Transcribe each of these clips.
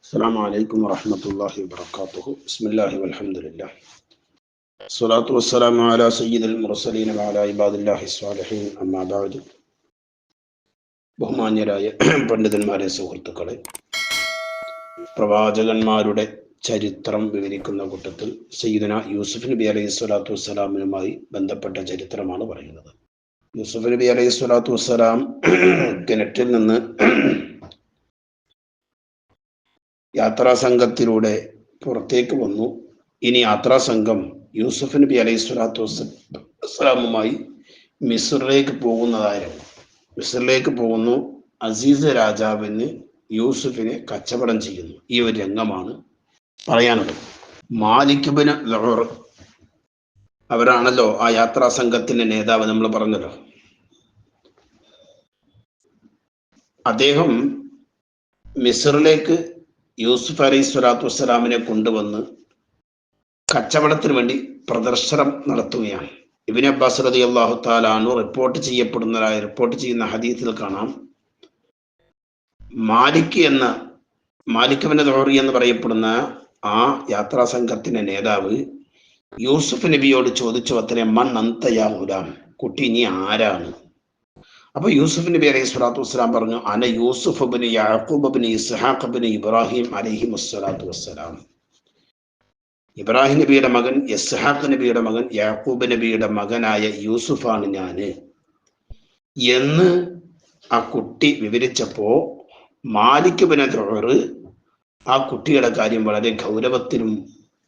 السلام عليكم ورحمة الله وبركاته. بسم الله والحمد لله. الصلاة والسلام على سيد المرسلين وعلى عباد الله الصالحين. أما بعد. ബഹുമാന്യരായ പണ്ഡിതന്മാരെ, സുഹൃത്തുക്കളെ, പ്രവാചകന്മാരുടെ ചരിത്രം വിവരിക്കുന്ന കൂട്ടത്തിൽ സയ്യിദുന യൂസുഫ് നബി അലൈഹി സ്വലാത്തു വസ്സലാമിനുമായി ബന്ധപ്പെട്ട ചരിത്രമാണ് പറയുന്നത്. യൂസുഫ് നബി അലൈഹി സ്വലാത്തു വസ്സലാം കിണറ്റിൽ നിന്ന് യാത്രാ സംഘത്തിലൂടെ പുറത്തേക്ക് വന്നു. ഇനി യാത്രാ സംഘം യൂസുഫ് നബി അലൈഹി സ്വലാത്തു വസ്സലാമുമായി മിസ്റിലേക്ക് പോകുന്നതായിരുന്നു. മിസ്റിലേക്ക് പോകുന്നു. അസീസ് രാജാവിന് യൂസുഫിനെ കച്ചവടം ചെയ്യുന്നു. ഈ ഒരു രംഗമാണ് പറയാനുള്ളത്. മാലിക് ബിൻ ലഹർ അവരാണല്ലോ ആ യാത്രാ സംഘത്തിന്റെ നേതാവ്, നമ്മൾ പറഞ്ഞല്ലോ. അദ്ദേഹം മിസ്റിലേക്ക് യൂസുഫ് അലൈഹി സ്വലാത്തു വസ്സലാമിനെ കൊണ്ടുവന്ന് കച്ചവടത്തിന് വേണ്ടി പ്രദർശനം നടത്തുകയാണ്. ഇബ്നു അബ്ബാസ് റളിയല്ലാഹു തആല അൻഹു റിപ്പോർട്ട് ചെയ്യുന്ന ഹദീസിൽ കാണാം, മാലിക് ബിൻ ലഹർ എന്ന് പറയപ്പെടുന്ന ആ യാത്രാ സംഘത്തിന്റെ നേതാവ് യൂസുഫ് നബിയോട് ചോദിച്ചു, അത്രേ, മൻ അന്ത യാ ഗുലാം, കുട്ടി നീ ആരാണ്? അപ്പൊ യൂസുഫ് നബി അലൈഹി സ്വലാത്തു വസ്സലാം പറഞ്ഞു, അന യൂസുഫ് ബിൻ യാഖൂബ് ബിൻ ഇസ്ഹാഖ് ബിൻ ഇബ്രാഹിം അലൈഹി വസ്സലാത്തു വസ്സലാം. ഇബ്രാഹിം നബിയുടെ മകൻ, ഇസ്ഹാഖ് നബിയുടെ മകൻ, യാക്കൂബ് നബിയുടെ മകനായ യൂസുഫാണ് ഞാന് എന്ന് ആ കുട്ടി വിവരിച്ചപ്പോ മാലിക് ബിൻ ലഹർ ആ കുട്ടിയുടെ കാര്യം വളരെ ഗൗരവത്തിലും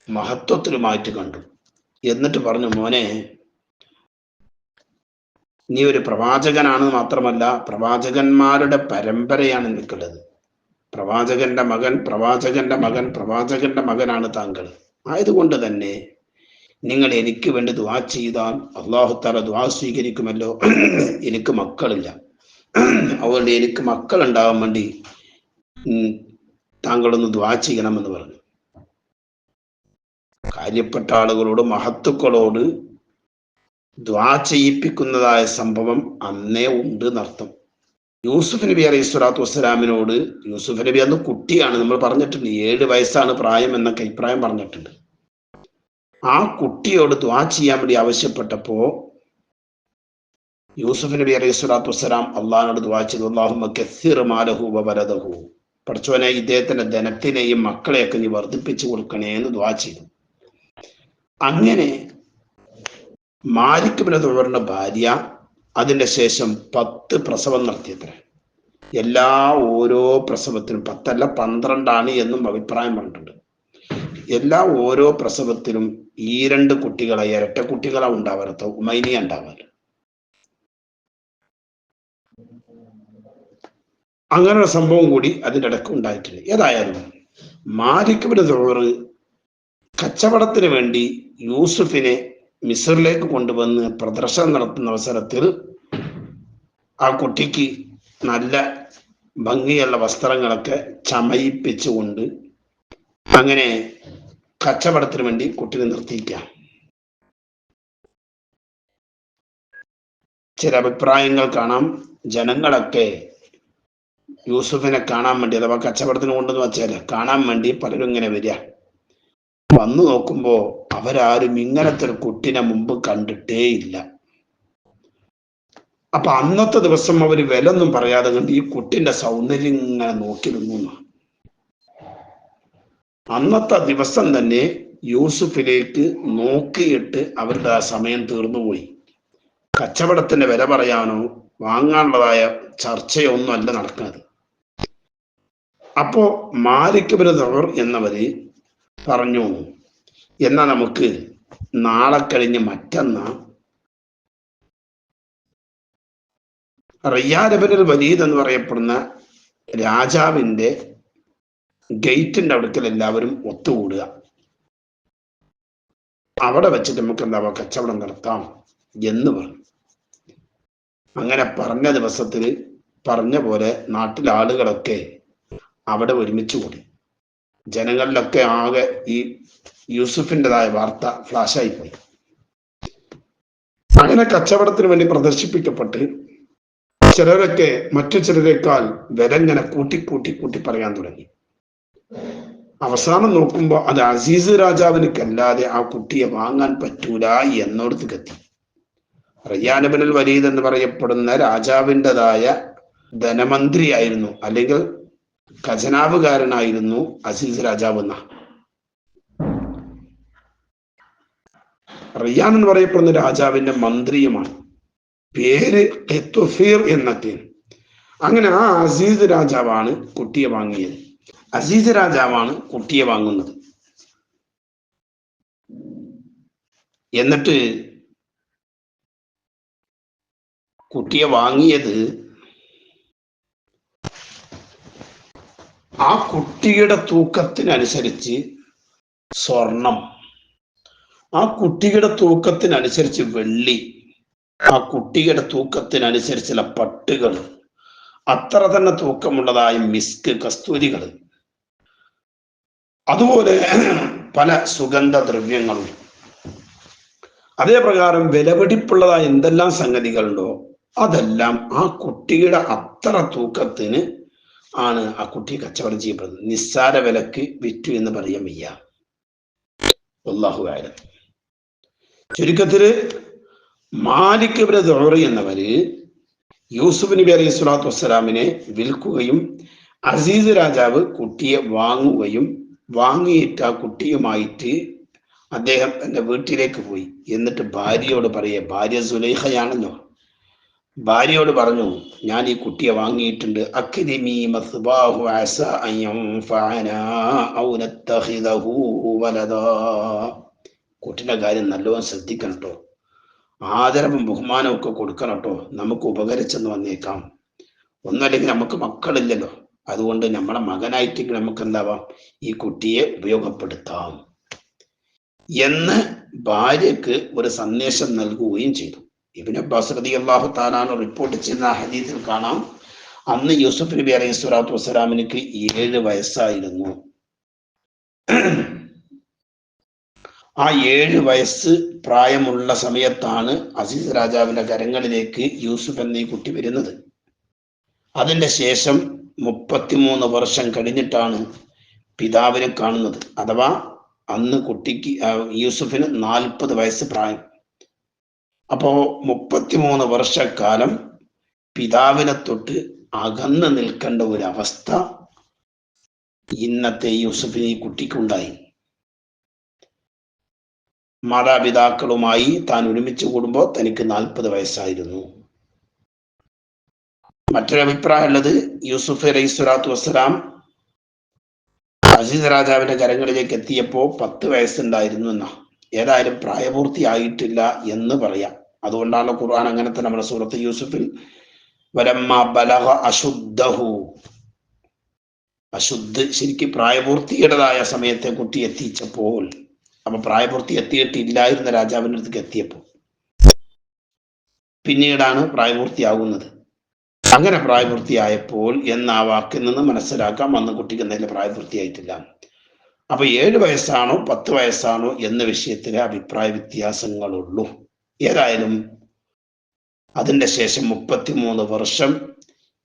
മഹത്വത്തിലുമായിട്ട് കണ്ടു. എന്നിട്ട് പറഞ്ഞു, മോനെ, നീ ഒരു പ്രവാചകനാണെന്ന് മാത്രമല്ല, പ്രവാചകന്മാരുടെ പരമ്പരയാണ് നിനക്കുള്ളത്. പ്രവാചകന്റെ മകൻ, പ്രവാചകന്റെ മകൻ, പ്രവാചകന്റെ മകനാണ് താങ്കൾ. ആയതുകൊണ്ട് തന്നെ നിങ്ങൾ എനിക്ക് വേണ്ടി ദുആ ചെയ്താൽ അല്ലാഹു തആല ദുആ സ്വീകരിക്കുമല്ലോ. എനിക്ക് മക്കളില്ല, അതുകൊണ്ട് എനിക്ക് മക്കൾ ഉണ്ടാവാൻ വേണ്ടി താങ്കളൊന്ന് ദുആ ചെയ്യണമെന്ന് പറഞ്ഞു. കാര്യപ്പെട്ട ആളുകളോട്, മഹത്തുക്കളോട് ദുആ ചെയ്യിപ്പിക്കുന്നതായ സംഭവം അന്നേ ഉണ്ട് എന്നർത്ഥം. യൂസുഫ് നബി അലൈഹി സ്വലാത്തു വസ്സലാമിനോട്, യൂസുഫ് നബി അന്ന് കുട്ടിയാണ്, നമ്മൾ പറഞ്ഞിട്ടുണ്ട്, 7 വയസ്സാണ് പ്രായം എന്നൊക്കെ അഭിപ്രായം പറഞ്ഞിട്ടുണ്ട്. ആ കുട്ടിയോട് ദുആ ചെയ്യാൻ വേണ്ടി ആവശ്യപ്പെട്ടപ്പോ യൂസുഫ് നബി അലൈഹി സ്വലാത്തു വസ്സലാം അള്ളാഹിനോട് ദുആ ചെയ്തു, അല്ലാഹുമ്മ കസ്സിർ മാലഹു വവലദഹു, പടച്ചോനെ ഇദ്ദേഹത്തിന്റെ ധനത്തിനെയും മക്കളെയൊക്കെ നീ വർദ്ധിപ്പിച്ചു കൊടുക്കണേ എന്ന് ദുആ ചെയ്തു. അങ്ങനെ മാലിക് ബിൻ ലഹറിന്റെ ഭാര്യ അതിന്റെ ശേഷം 10 പ്രസവം നടത്തിയത്രേ. ഓരോ പ്രസവത്തിനും 10 അല്ല 12 എന്നും അഭിപ്രായം പറഞ്ഞിട്ടുണ്ട്. ഓരോ പ്രസവത്തിലും ഈ 2 കുട്ടികളെ, ഇരട്ട കുട്ടികളാ ഉണ്ടാവാറ്, ഉമൈനിയ ഉണ്ടാവാറ്. അങ്ങനെ ഒരു സംഭവം കൂടി അതിൻ്റെ ഇടയ്ക്ക് ഉണ്ടായിട്ടുണ്ട്. ഏതായാലും മാലിക് ബിൻ ലഹർ കച്ചവടത്തിന് വേണ്ടി യൂസുഫിനെ മിസ്റിലേക്ക് കൊണ്ടുവന്ന് പ്രദർശനം നടത്തുന്ന അവസരത്തിൽ ആ കുട്ടിക്ക് നല്ല ഭംഗിയുള്ള വസ്ത്രങ്ങളൊക്കെ ചമയിപ്പിച്ചുകൊണ്ട് അങ്ങനെ കച്ചവടത്തിന് വേണ്ടി കുട്ടിനെ നിർത്തിയിരിക്കാം. ചില അഭിപ്രായങ്ങൾ കാണാം, ജനങ്ങളൊക്കെ യൂസുഫിനെ കാണാൻ വേണ്ടി, അഥവാ കച്ചവടത്തിന് കൊണ്ടെന്ന് വെച്ചാൽ കാണാൻ വേണ്ടി പലരും ഇങ്ങനെ വരിക. വന്നു നോക്കുമ്പോ അവരാരും ഇങ്ങനത്തെ ഒരു കുട്ടിനെ മുമ്പ് കണ്ടിട്ടേ ഇല്ല. അപ്പൊ അന്നത്തെ ദിവസം അവര് വിലൊന്നും പറയാതെ കണ്ട് ഈ കുട്ടിന്റെ സൗന്ദര്യം ഇങ്ങനെ നോക്കി നിന്നു. അന്നത്തെ ദിവസം തന്നെ യൂസുഫിലേക്ക് നോക്കിയിട്ട് അവരുടെ ആ സമയം തീർന്നുപോയി. കച്ചവടത്തിന്റെ വില പറയാനോ വാങ്ങാനുള്ളതായ ചർച്ചയോ ഒന്നും അല്ല നടക്കുന്നത്. അപ്പോ മാലിക് ബിൻ ലഹർ എന്നവര് പറഞ്ഞു, എന്നാ നമുക്ക് നാളെ കഴിഞ്ഞ് മറ്റന്നാ റിയാദ് ഇബ്നുൽ വലീദ് എന്ന് പറയപ്പെടുന്ന രാജാവിന്റെ ഗേറ്റിന്റെ അടുക്കൽ എല്ലാവരും ഒത്തുകൂടുക, അവിടെ വെച്ചിട്ട് നമുക്ക് എന്താ കച്ചവടം നടത്താം എന്ന് പറഞ്ഞു. അങ്ങനെ പറഞ്ഞ ദിവസത്തിന് പറഞ്ഞ പോലെ നാട്ടിലെ ആളുകളൊക്കെ അവിടെ ഒരുമിച്ച് കൂടി. ജനങ്ങളിലൊക്കെ ആകെ ഈ യൂസുഫിൻ്റെതായ വാർത്ത ഫ്ലാഷായി പോയി. അങ്ങനെ കച്ചവടത്തിന് വേണ്ടി പ്രദർശിപ്പിക്കപ്പെട്ട് ചിലരൊക്കെ മറ്റു ചിലരേക്കാൾ വില ഇങ്ങനെ കൂട്ടി പറയാൻ തുടങ്ങി. അവസാനം നോക്കുമ്പോൾ അത് അസീസ് രാജാവിനല്ലാതെ ആ കുട്ടിയെ വാങ്ങാൻ പറ്റൂല എന്നോടത്ത് എത്തി. റയ്യാൻ ഇബ്നുൽ വലീദ് എന്ന് പറയപ്പെടുന്ന രാജാവിൻ്റെതായ ധനമന്ത്രിയായിരുന്നു, അല്ലെങ്കിൽ ഖജനാവുകാരനായിരുന്നു അസീസ് രാജാവ് എന്ന. റയ്യാൻ എന്ന് പറയപ്പെടുന്ന രാജാവിന്റെ മന്ത്രിയുമാണ്. പേര് ഖിത്ഫീർ എന്നൊക്കെ. അങ്ങനെ ആ അസീസ് രാജാവാണ് കുട്ടിയെ വാങ്ങിയത്. അസീസ് രാജാവാണ് കുട്ടിയെ വാങ്ങുന്നത്. എന്നിട്ട് കുട്ടിയെ വാങ്ങിയത് ആ കുട്ടിയുടെ തൂക്കത്തിനനുസരിച്ച് സ്വർണം, ആ കുട്ടിയുടെ തൂക്കത്തിനനുസരിച്ച് വെള്ളി, ആ കുട്ടിയുടെ തൂക്കത്തിനനുസരിച്ചുള്ള പട്ടുകൾ, അത്ര തന്നെ തൂക്കമുള്ളതായ മിസ്ക്, കസ്തൂരികൾ, അതുപോലെ പല സുഗന്ധദ്രവ്യങ്ങളും, അതേപ്രകാരം വിലപിടിപ്പുള്ളതായ എന്തെല്ലാം സംഗതികളുണ്ടോ അതെല്ലാം ആ കുട്ടിയുടെ അത്ര തൂക്കത്തിന് ആണ് ആ കുട്ടി കച്ചവടം ചെയ്യപ്പെടുന്നത്. നിസ്സാര വിലക്ക് വിറ്റു എന്ന് പറയാൻ വയ്യ. അല്ലാഹു അഅലം. ചുരുക്കത്തില് മാലിക് ഇബ്നു ദുറൈ എന്നവര് യൂസുഫ് നബി അലൈഹി സ്വലാത്തു വസ്സലാമിനെ വിൽക്കുകയും അസീസ് രാജാവ് കുട്ടിയെ വാങ്ങുകയും വാങ്ങിയിട്ട് ആ കുട്ടിയുമായിട്ട് അദ്ദേഹം തന്റെ വീട്ടിലേക്ക് പോയി. എന്നിട്ട് ഭാര്യയോട് പറയേ, ഭാര്യ സുലൈഖയാണല്ലോ, ഭാര്യയോട് പറഞ്ഞു, ഞാൻ ഈ കുട്ടിയെ വാങ്ങിയിട്ടുണ്ട്. അക്രിമി മസ്ബാഹു അസ അൻ യൻഫഅനാ ഔ നത്തഖിദഹു വലദാ. കുട്ടിയുടെ കാര്യം നല്ലോണം ശ്രദ്ധിക്കണം കേട്ടോ, ആദരവും ബഹുമാനവും ഒക്കെ കൊടുക്കണം കേട്ടോ, നമുക്ക് ഉപകരിച്ചെന്ന് വന്നേക്കാം. ഒന്നല്ലെങ്കിൽ നമുക്ക് മക്കളില്ലല്ലോ, അതുകൊണ്ട് നമ്മളെ മകനായിട്ട് നമുക്ക് എന്താവാം, ഈ കുട്ടിയെ ഉപയോഗപ്പെടുത്താം എന്ന് ഭാര്യക്ക് ഒരു സന്ദേശം നൽകുകയും ചെയ്തു. ഇബ്നു അബ്ബാസ് റളിയല്ലാഹു തആല അൻഹു റിപ്പോർട്ട് ചെയ്യുന്ന ഹദീസിൽ കാണാം, അന്ന് യൂസുഫ് നബി അലൈഹി സ്വലാത്തു വസ്സലാമിന് 7 വയസ്സായിരുന്നു. ആ 7 വയസ്സ് പ്രായമുള്ള സമയത്താണ് അസീസ് രാജാവിന്റെ കരങ്ങളിലേക്ക് യൂസുഫ് എന്ന ഈ കുട്ടി വരുന്നത്. അതിന്റെ ശേഷം 33 വർഷം കഴിഞ്ഞിട്ടാണ് പിതാവിനെ കാണുന്നത്. അഥവാ അന്ന് കുട്ടിക്ക് യൂസുഫിന് 40 വയസ്സ് പ്രായം. അപ്പോ 33 വർഷക്കാലം പിതാവിനെ തൊട്ട് അകന്ന് നിൽക്കേണ്ട ഒരു അവസ്ഥ ഇന്നത്തെ യൂസുഫിന് ഈ കുട്ടിക്കുണ്ടായി. മാതാപിതാക്കളുമായി താൻ ഒരുമിച്ച് കൂടുമ്പോൾ തനിക്ക് 40 വയസ്സായിരുന്നു. മറ്റൊരു അഭിപ്രായം ഉള്ളത്, യൂസുഫ് അലൈഹി സ്വലാത്തു വസ്സലാം അസീസ് രാജാവിന്റെ കരങ്ങളിലേക്ക് എത്തിയപ്പോ 10 വയസ്സുണ്ടായിരുന്നു എന്നാ. ഏതായാലും പ്രായപൂർത്തിയായിട്ടില്ല എന്ന് പറയാം. അതുകൊണ്ടാണ് ഖുർആൻ അങ്ങനത്തെ നമ്മുടെ സൂറത്ത് യൂസുഫിൽ വലമ്മ ബലഗ അശുദ്ധഹു, അശുദ്ധ ശരിക്കും പ്രായപൂർത്തിയുടേതായ സമയത്തെ കുട്ടി എത്തിച്ചപ്പോൾ, അപ്പൊ പ്രായപൂർത്തി എത്തിയിട്ടില്ലായിരുന്ന രാജാവിൻ്റെ അടുത്തേക്ക് എത്തിയപ്പോൾ പിന്നീടാണ് പ്രായപൂർത്തിയാകുന്നത്. അങ്ങനെ പ്രായപൂർത്തിയായപ്പോൾ എന്ന ആ വാക്കിൽ നിന്ന് മനസ്സിലാക്കാം അന്ന് കുട്ടിക്ക് എന്തെങ്കിലും പ്രായപൂർത്തിയായിട്ടില്ല. അപ്പൊ 7 വയസ്സാണോ 10 വയസ്സാണോ എന്ന വിഷയത്തിലെ അഭിപ്രായ വ്യത്യാസങ്ങളുള്ളൂ. ഏതായാലും അതിന്റെ ശേഷം 33 വർഷം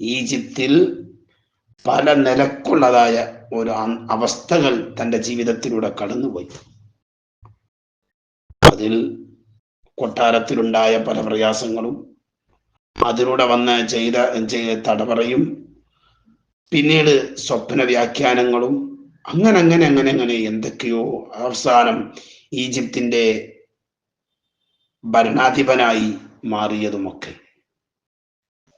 ഈജിപ്തിൽ പല നിലക്കുള്ളതായ ഒരു അവസ്ഥകൾ തൻ്റെ ജീവിതത്തിലൂടെ കടന്നുപോയി. അതിൽ കൊട്ടാരത്തിലുണ്ടായ പല പ്രയാസങ്ങളും, അതിലൂടെ വന്ന് ചെയ്ത തടവറയും, പിന്നീട് സ്വപ്ന വ്യാഖ്യാനങ്ങളും, അങ്ങനെ എന്തൊക്കെയോ. അവസാനം ഈജിപ്തിന്റെ ഭരണാധിപനായി മാറിയതുമൊക്കെ.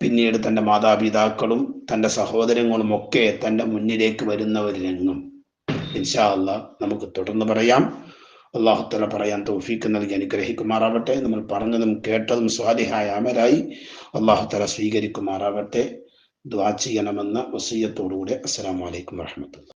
പിന്നീട് തൻ്റെ മാതാപിതാക്കളും തൻ്റെ സഹോദരങ്ങളും ഒക്കെ തൻ്റെ മുന്നിലേക്ക് വരുന്ന ഒരു രംഗം ഇൻഷാ അല്ലാഹ് നമുക്ക് തുടർന്ന് പറയാം. അല്ലാഹു തആല പറയാൻ തൗഫീഖ് നൽകി അനുഗ്രഹിക്കുമാറാവട്ടെ. നമ്മൾ പറഞ്ഞതും കേട്ടതും സ്വാലിഹായ അമലായി അല്ലാഹു തആല സ്വീകരിക്കുമാറാവട്ടെ. ദുആ ചെയ്യണമെന്ന വസിയ്യത്തോടുകൂടി അസ്സലാമു അലൈക്കും വറഹ്മത്തുള്ളാഹി.